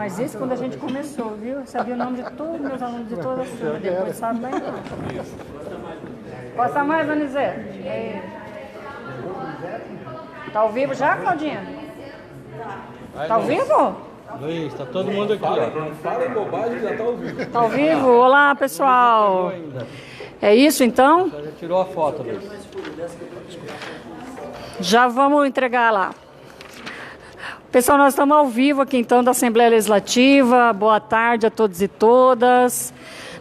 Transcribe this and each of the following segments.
Mas isso quando a gente começou, viu? Eu sabia o nome de todos os meus alunos de todas as turmas. Depois sabe bem não. Posta mais, Donizete? Tá ao vivo já, Claudinha? Tá ao vivo? Luiz, tá todo mundo aqui, ó. Não fala em bobagem, já tá ao vivo. Tá ao vivo? Olá, pessoal. É isso, então? Já tirou a foto, Luiz. Já vamos entregar lá. Pessoal, nós estamos ao vivo aqui, então, da Assembleia Legislativa. Boa tarde a todos e todas.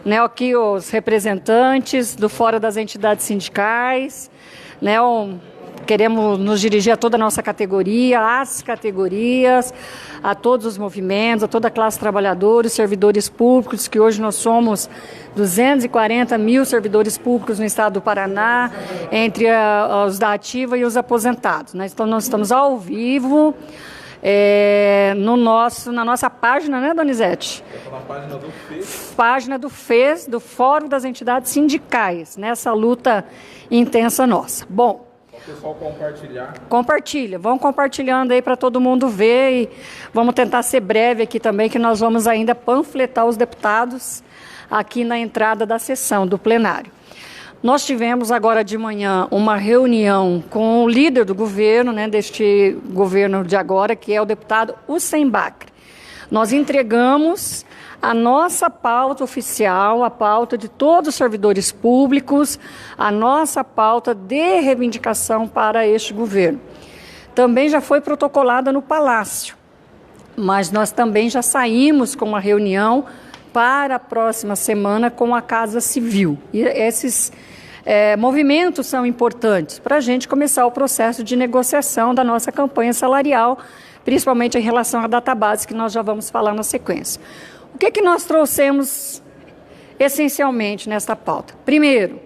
Né, aqui os representantes do Fórum das Entidades Sindicais. Né, queremos nos dirigir a toda a nossa categoria, as categorias, a todos os movimentos, a toda a classe trabalhadora, os servidores públicos, que hoje nós somos 240 mil servidores públicos no estado do Paraná, entre os da ativa e os aposentados. Né? Então, nós estamos ao vivo na nossa página, né, Donizete? Na página do FES. Página do FES, do Fórum das Entidades Sindicais, nessa luta intensa nossa. Bom, o pessoal compartilhar. Compartilha, vão compartilhando aí para todo mundo ver e vamos tentar ser breve aqui também, que nós vamos ainda panfletar os deputados aqui na entrada da sessão do plenário. Nós tivemos agora de manhã uma reunião com o líder do governo, né, deste governo de agora, que é o deputado Hussein Bacri. Nós entregamos a nossa pauta oficial, a pauta de todos os servidores públicos, a nossa pauta de reivindicação para este governo. Também já foi protocolada no Palácio, mas nós também já saímos com uma reunião para a próxima semana com a Casa Civil. E esses movimentos são importantes para a gente começar o processo de negociação da nossa campanha salarial, principalmente em relação à database, que nós já vamos falar na sequência. O que nós trouxemos essencialmente nesta pauta? Primeiro,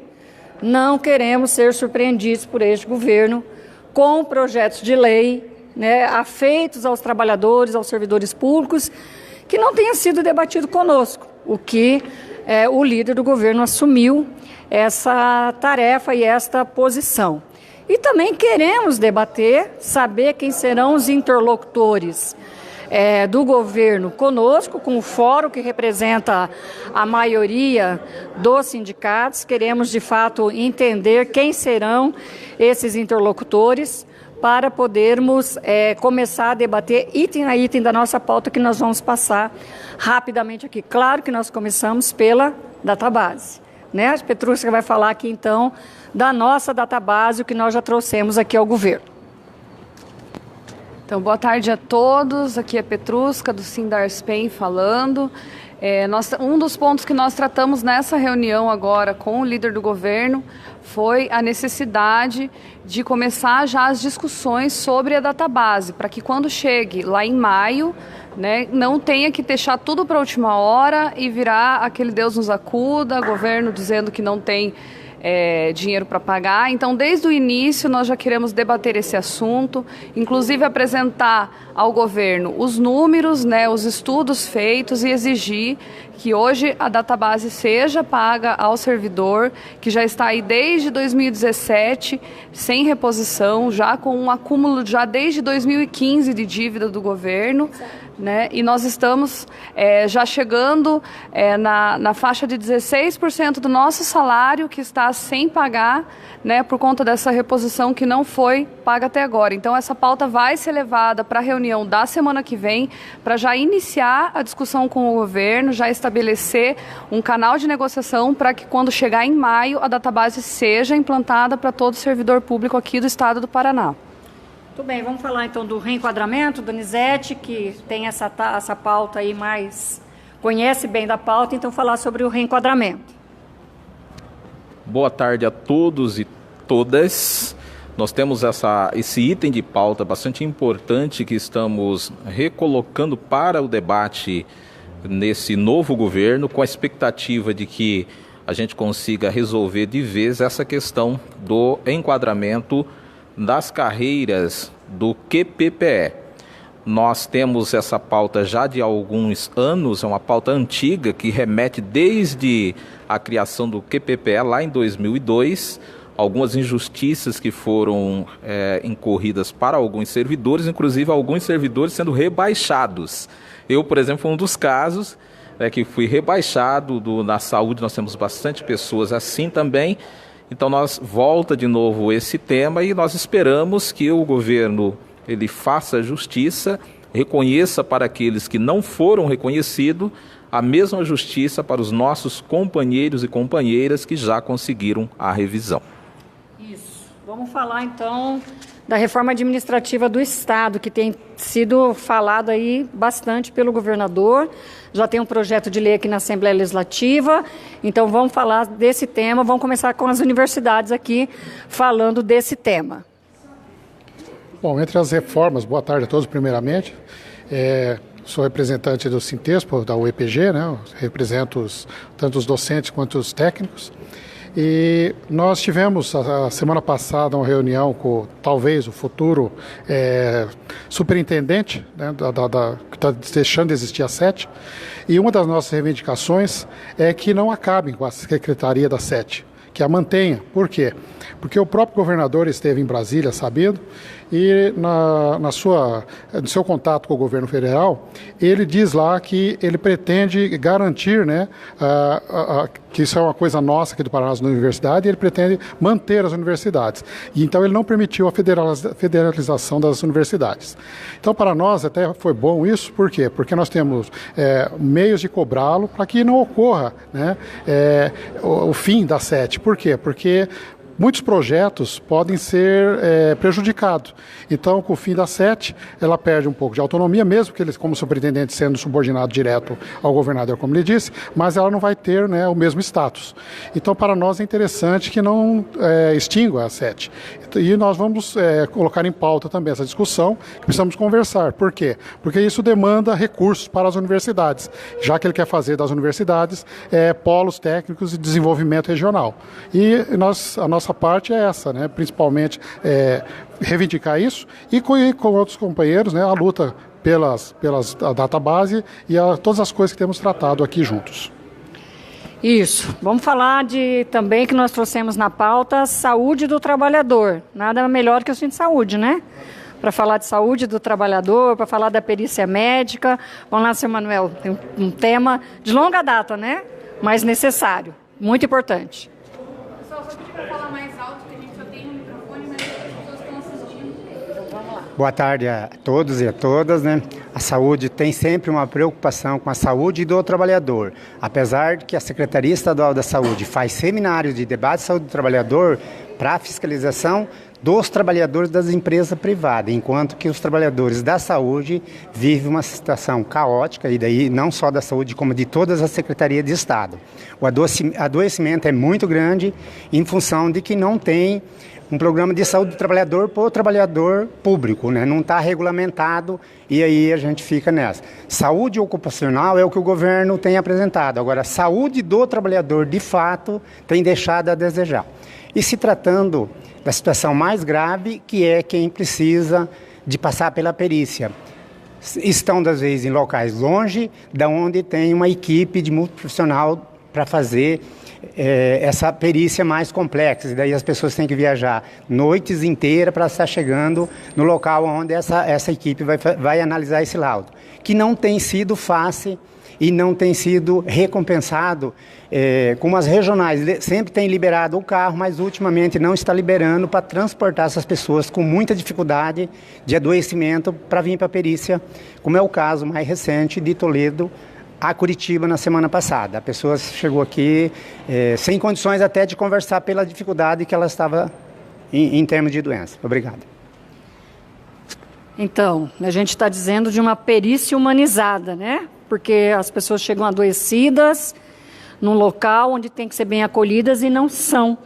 não queremos ser surpreendidos por este governo com projetos de lei, né, afeitos aos trabalhadores, aos servidores públicos, que não tenha sido debatido conosco, o que o líder do governo assumiu essa tarefa e esta posição. E também queremos debater, saber quem serão os interlocutores do governo conosco, com o fórum que representa a maioria dos sindicatos. Queremos, de fato, entender quem serão esses interlocutores para podermos começar a debater item a item da nossa pauta, que nós vamos passar rapidamente aqui. Claro que nós começamos pela database, né? A Petrusca vai falar aqui, então, da nossa database, o que nós já trouxemos aqui ao governo. Então, boa tarde a todos. Aqui é Petrusca, do Sindarspen, falando. Um dos pontos que nós tratamos nessa reunião agora com o líder do governo foi a necessidade de começar já as discussões sobre a database, para que quando chegue lá em maio, né, não tenha que deixar tudo para a última hora e virar aquele Deus nos acuda, governo dizendo que não tem dinheiro para pagar. Então, desde o início, nós já queremos debater esse assunto, inclusive apresentar ao governo os números, né, os estudos feitos e exigir que hoje a database seja paga ao servidor, que já está aí desde 2017, sem reposição, já com um acúmulo já desde 2015 de dívida do governo, né? E nós estamos já chegando na faixa de 16% do nosso salário que está sem pagar, né, por conta dessa reposição que não foi paga até agora. Então, essa pauta vai ser levada para a reunião da semana que vem, para já iniciar a discussão com o governo, já estabelecer um canal de negociação para que, quando chegar em maio, a database seja implantada para todo servidor público aqui do estado do Paraná. Muito bem, vamos falar então do reenquadramento, Donizete, que tem essa pauta aí conhece bem da pauta, então falar sobre o reenquadramento. Boa tarde a todos e todas. Nós temos esse item de pauta bastante importante que estamos recolocando para o debate nesse novo governo, com a expectativa de que a gente consiga resolver de vez essa questão do enquadramento das carreiras do QPPE. Nós temos essa pauta já de alguns anos, é uma pauta antiga que remete desde a criação do QPPE lá em 2002, algumas injustiças que foram incorridas para alguns servidores, inclusive alguns servidores sendo rebaixados. Eu, por exemplo, fui um dos casos que fui rebaixado na saúde. Nós temos bastante pessoas assim também. Então nós volta de novo esse tema e nós esperamos que o governo ele faça justiça, reconheça para aqueles que não foram reconhecidos a mesma justiça para os nossos companheiros e companheiras que já conseguiram a revisão. Isso. Vamos falar então da reforma administrativa do Estado, que tem sido falado aí bastante pelo governador. Já tem um projeto de lei aqui na Assembleia Legislativa, então vamos falar desse tema. Vamos começar com as universidades aqui falando desse tema. Bom, entre as reformas, boa tarde a todos primeiramente. Sou representante do Sintespo, da UEPG, né? Represento tanto os docentes quanto os técnicos. E nós tivemos a semana passada uma reunião com talvez o futuro superintendente, né, que está deixando de existir a SET, e uma das nossas reivindicações é que não acabem com a Secretaria da SET, que a mantenha. Por quê? Porque o próprio governador esteve em Brasília, sabido, e no seu contato com o governo federal, ele diz lá que ele pretende garantir, né, que isso é uma coisa nossa aqui do Paraná na universidade, e ele pretende manter as universidades. E então ele não permitiu a federalização das universidades. Então para nós até foi bom isso, por quê? Porque nós temos meios de cobrá-lo para que não ocorra, né, o fim da SET. Por quê? Porque muitos projetos podem ser prejudicados. Então, com o fim da SET, ela perde um pouco de autonomia, mesmo que ele, como superintendente, sendo subordinado direto ao governador, como ele disse, mas ela não vai ter, né, o mesmo status. Então, para nós é interessante que não extingua a SET. E nós vamos colocar em pauta também essa discussão, que precisamos conversar. Por quê? Porque isso demanda recursos para as universidades, já que ele quer fazer das universidades polos técnicos de desenvolvimento regional. E a nossa parte é essa, né? Principalmente reivindicar isso e com outros companheiros, né, a luta pelas database e todas as coisas que temos tratado aqui juntos. Isso. Vamos falar também que nós trouxemos na pauta a saúde do trabalhador. Nada melhor que o centro de saúde, né? Para falar de saúde do trabalhador, para falar da perícia médica. Vamos lá, seu Manuel, tem um tema de longa data, né? Mas necessário, muito importante. Pessoal, só pedir para falar mais alto, que a gente só tem um microfone, mas as pessoas estão assistindo. Vamos lá. Boa tarde a todos e a todas, né? A saúde tem sempre uma preocupação com a saúde do trabalhador. Apesar de que a Secretaria Estadual da Saúde faz seminários de debate de saúde do trabalhador para fiscalização dos trabalhadores das empresas privadas, enquanto que os trabalhadores da saúde vivem uma situação caótica, e daí não só da saúde, como de todas as secretarias de Estado. O adoecimento é muito grande em função de que não tem um programa de saúde do trabalhador para o trabalhador público, né? Não está regulamentado e aí a gente fica nessa. Saúde ocupacional é o que o governo tem apresentado. Agora, saúde do trabalhador, de fato, tem deixado a desejar. E se tratando da situação mais grave, que é quem precisa de passar pela perícia. Estão, às vezes, em locais longe, da onde tem uma equipe de multiprofissional para fazer essa perícia mais complexa. E daí as pessoas têm que viajar noites inteiras para estar chegando no local onde essa equipe vai analisar esse laudo. Que não tem sido fácil e não tem sido recompensado, como as regionais sempre têm liberado o carro, mas ultimamente não está liberando para transportar essas pessoas com muita dificuldade de adoecimento para vir para a perícia, como é o caso mais recente de Toledo a Curitiba na semana passada. A pessoa chegou aqui sem condições até de conversar pela dificuldade que ela estava em termos de doença. Obrigado. Então, a gente está dizendo de uma perícia humanizada, né? Porque as pessoas chegam adoecidas num local onde tem que ser bem acolhidas e não são,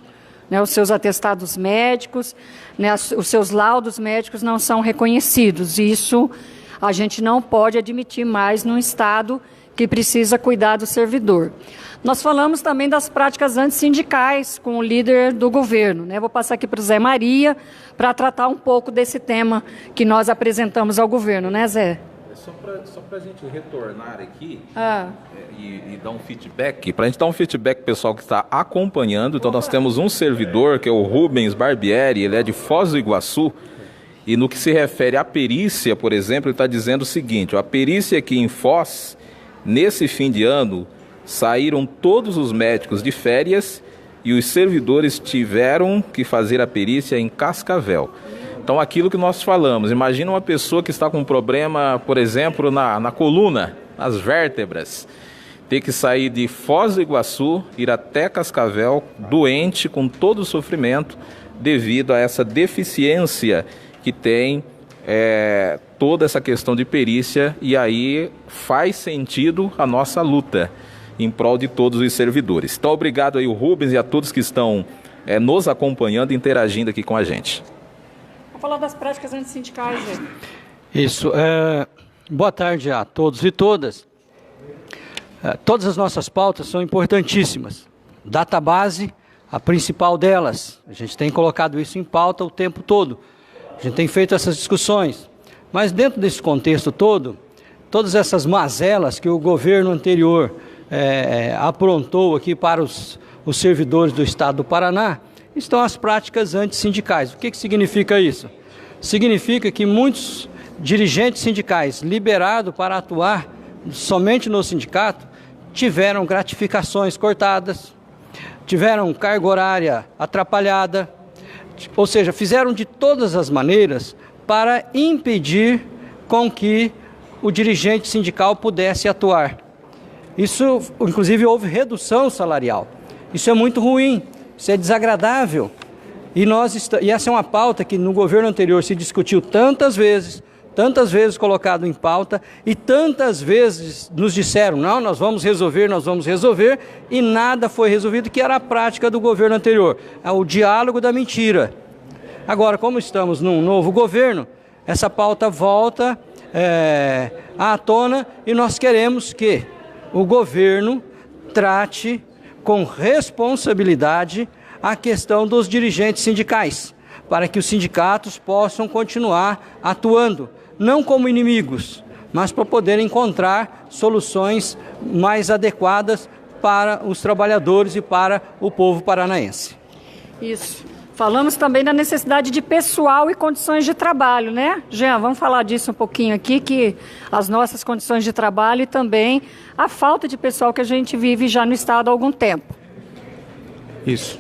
né? Os seus atestados médicos, né? Os seus laudos médicos não são reconhecidos. Isso a gente não pode admitir mais num Estado que precisa cuidar do servidor. Nós falamos também das práticas antissindicais com o líder do governo, né? Vou passar aqui para o Zé Maria para tratar um pouco desse tema que nós apresentamos ao governo, né, Zé? Só para a gente retornar aqui e dar um feedback, para a gente dar um feedback pro pessoal que está acompanhando. Então nós temos um servidor que é o Rubens Barbieri, ele é de Foz do Iguaçu, e no que se refere à perícia, por exemplo, ele está dizendo o seguinte: a perícia aqui em Foz, nesse fim de ano, saíram todos os médicos de férias e os servidores tiveram que fazer a perícia em Cascavel. Então, aquilo que nós falamos, imagina uma pessoa que está com um problema, por exemplo, na coluna, nas vértebras, ter que sair de Foz do Iguaçu, ir até Cascavel, doente, com todo o sofrimento, devido a essa deficiência que tem toda essa questão de perícia, e aí faz sentido a nossa luta em prol de todos os servidores. Então, obrigado aí o Rubens e a todos que estão nos acompanhando, interagindo aqui com a gente. Vou falar das práticas antissindicais. Isso. Boa tarde a todos e todas. Todas as nossas pautas são importantíssimas. Database, a principal delas. A gente tem colocado isso em pauta o tempo todo. A gente tem feito essas discussões. Mas dentro desse contexto todo, todas essas mazelas que o governo anterior aprontou aqui para os servidores do Estado do Paraná, estão as práticas antissindicais. O que significa isso? Significa que muitos dirigentes sindicais liberados para atuar somente no sindicato tiveram gratificações cortadas, tiveram carga horária atrapalhada, ou seja, fizeram de todas as maneiras para impedir com que o dirigente sindical pudesse atuar. Isso, inclusive, houve redução salarial. Isso é muito ruim, isso é desagradável. E essa é uma pauta que no governo anterior se discutiu tantas vezes colocado em pauta, e tantas vezes nos disseram, não, nós vamos resolver, e nada foi resolvido, que era a prática do governo anterior, o diálogo da mentira. Agora, como estamos num novo governo, essa pauta volta à tona, e nós queremos que o governo trate com responsabilidade a questão dos dirigentes sindicais, para que os sindicatos possam continuar atuando, não como inimigos, mas para poder encontrar soluções mais adequadas para os trabalhadores e para o povo paranaense. Isso. Falamos também da necessidade de pessoal e condições de trabalho, né? Jean, vamos falar disso um pouquinho aqui, que as nossas condições de trabalho e também a falta de pessoal que a gente vive já no Estado há algum tempo. Isso.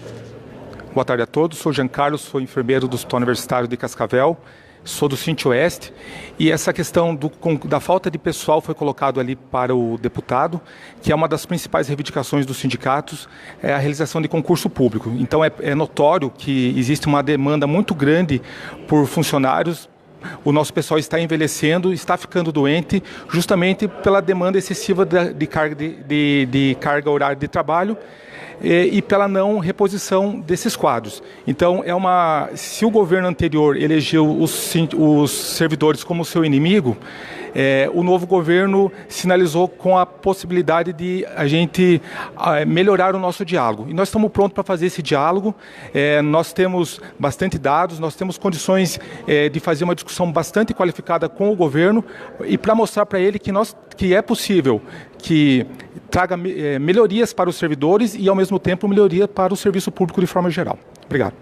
Boa tarde a todos, sou Jean Carlos, sou enfermeiro do Hospital Universitário de Cascavel, sou do Cinti-Oeste, e essa questão da falta de pessoal foi colocado ali para o deputado, que é uma das principais reivindicações dos sindicatos, é a realização de concurso público. Então é notório que existe uma demanda muito grande por funcionários. O nosso pessoal está envelhecendo, está ficando doente, justamente pela demanda excessiva de carga horária de trabalho, e pela não reposição desses quadros. Então, se o governo anterior elegeu os servidores como seu inimigo, o novo governo sinalizou com a possibilidade de a gente melhorar o nosso diálogo. E nós estamos prontos para fazer esse diálogo. Nós temos bastante dados, nós temos condições de fazer uma discussão bastante qualificada com o governo, e para mostrar para ele que é possível que traga melhorias para os servidores e, ao mesmo tempo, melhoria para o serviço público de forma geral. Obrigado.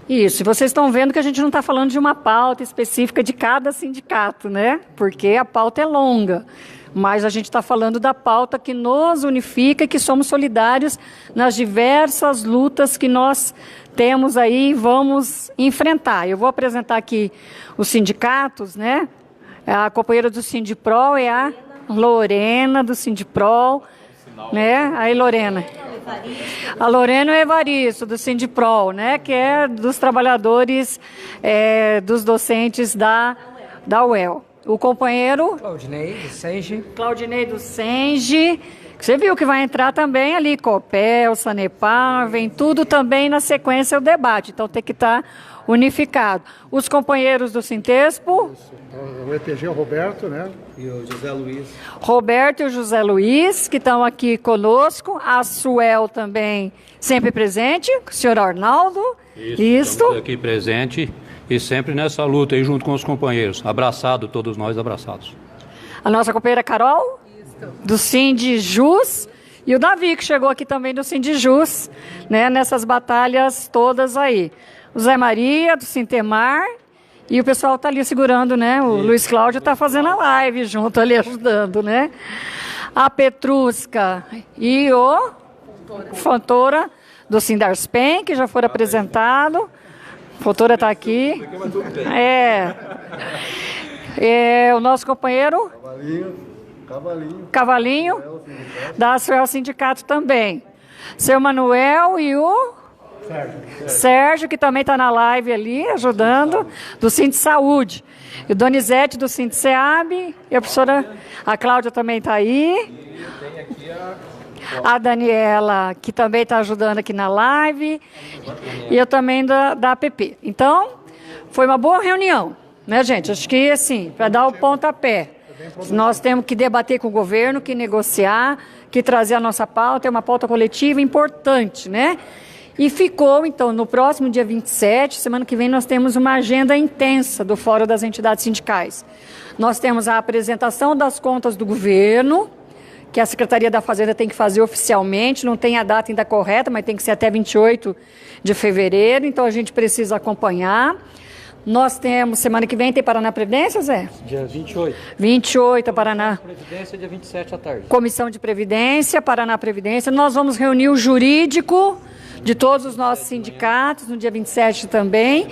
Isso, e vocês estão vendo que a gente não está falando de uma pauta específica de cada sindicato, né? Porque a pauta é longa, mas a gente está falando da pauta que nos unifica e que somos solidários nas diversas lutas que nós temos aí e vamos enfrentar. Eu vou apresentar aqui os sindicatos, né? A companheira do Sindiprol é a Lorena, do Sindiprol, né? Aí, Lorena. A Lorena e o Evaristo, do Sindiprol, né? Que é dos trabalhadores, dos docentes da UEL. O companheiro... Claudinei, do Senge. Você viu que vai entrar também ali, Copel, Sanepar, vem tudo também na sequência do debate. Então, tem que estar unificado. Os companheiros do Sintespo... O EPG, o Roberto, né? E o José Luiz. Roberto e o José Luiz, que estão aqui conosco. A Suel também sempre presente. O senhor Arnaldo. Isso. Estamos aqui presente. e sempre nessa luta aí junto com os companheiros. Abraçado, todos nós abraçados. A nossa companheira Carol, do Sindijus, e o Davi, que chegou aqui também do Sindijus, né, nessas batalhas todas aí. O Zé Maria, do Sintemar, e o pessoal está ali segurando, né? O Luiz Cláudio está fazendo a live junto ali, ajudando, né? A Petrusca e o Fontoura, do Sindarspen, que já foram apresentados. Fontoura está aqui. O nosso companheiro Cavalinho, da Asuel Sindicato também. Seu Manuel e o Sérgio, que também está na live ali, ajudando, do Cinti Saúde. E o Donizete, do Cinti Seab, e a professora, a Cláudia também está aí. A Daniela, que também está ajudando aqui na live. E eu também da APP. Então, foi uma boa reunião, né, gente? Acho que, assim, para dar o pontapé. Nós temos que debater com o governo, que negociar, que trazer a nossa pauta, é uma pauta coletiva importante, né? E ficou, então, no próximo dia 27, semana que vem, nós temos uma agenda intensa do Fórum das Entidades Sindicais. Nós temos a apresentação das contas do governo, que a Secretaria da Fazenda tem que fazer oficialmente, não tem a data ainda correta, mas tem que ser até 28 de fevereiro, então a gente precisa acompanhar. Nós temos, semana que vem, tem Paraná Previdência, Zé? Dia 28. 28, Paraná. Previdência, dia 27 à tarde. Comissão de Previdência, Paraná Previdência. Nós vamos reunir o jurídico de todos os nossos sindicatos, no dia 27 também.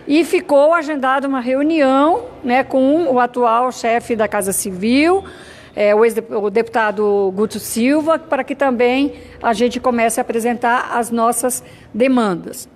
E ficou agendada uma reunião, né, com o atual chefe da Casa Civil, o deputado Guto Silva, para que também a gente comece a apresentar as nossas demandas.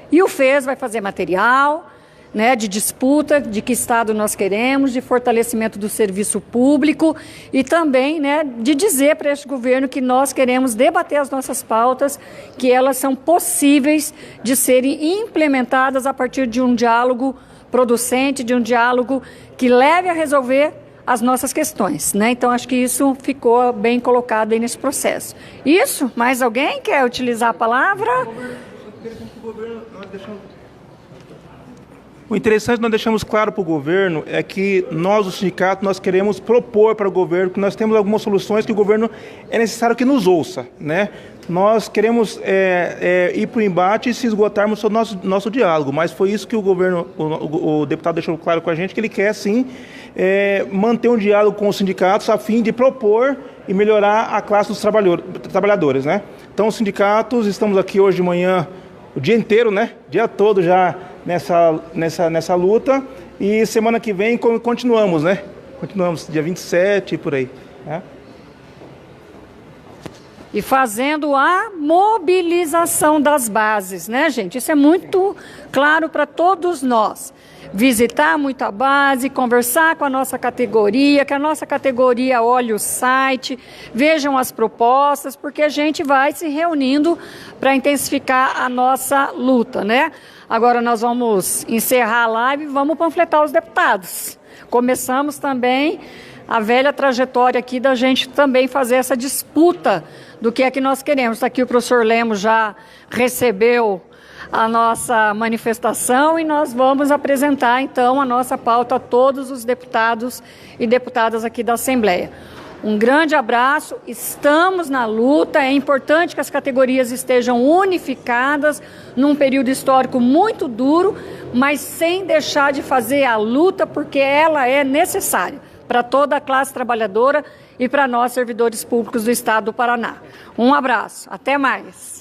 E o FES vai fazer material, né, de disputa, de que estado nós queremos, de fortalecimento do serviço público e também, né, de dizer para este governo que nós queremos debater as nossas pautas, que elas são possíveis de serem implementadas a partir de um diálogo producente, de um diálogo que leve a resolver as nossas questões, né? Então, acho que isso ficou bem colocado aí nesse processo. Isso? Mais alguém quer utilizar a palavra? O interessante que nós deixamos claro para o governo é que nós, o sindicato, nós queremos propor para o governo que nós temos algumas soluções que o governo é necessário que nos ouça, né? Nós queremos ir para o embate e se esgotarmos o nosso diálogo, mas foi isso que o governo, o deputado deixou claro com a gente, que ele quer sim manter um diálogo com os sindicatos a fim de propor e melhorar a classe dos trabalhadores, né? Então, os sindicatos, estamos aqui hoje de manhã, o dia inteiro, né? O dia todo já nessa luta, e semana que vem continuamos, né? Continuamos dia 27 e por aí, né? E fazendo a mobilização das bases, né, gente? Isso é muito claro para todos nós. Visitar muito a base, conversar com a nossa categoria, que a nossa categoria olhe o site, vejam as propostas, porque a gente vai se reunindo para intensificar a nossa luta, né? Agora nós vamos encerrar a live e vamos panfletar os deputados. Começamos também a velha trajetória aqui da gente também fazer essa disputa do que é que nós queremos. Está aqui o professor Lemos já recebeu a nossa manifestação e nós vamos apresentar então a nossa pauta a todos os deputados e deputadas aqui da Assembleia. Um grande abraço, estamos na luta, é importante que as categorias estejam unificadas num período histórico muito duro, mas sem deixar de fazer a luta, porque ela é necessária para toda a classe trabalhadora e para nós, servidores públicos do Estado do Paraná. Um abraço, até mais.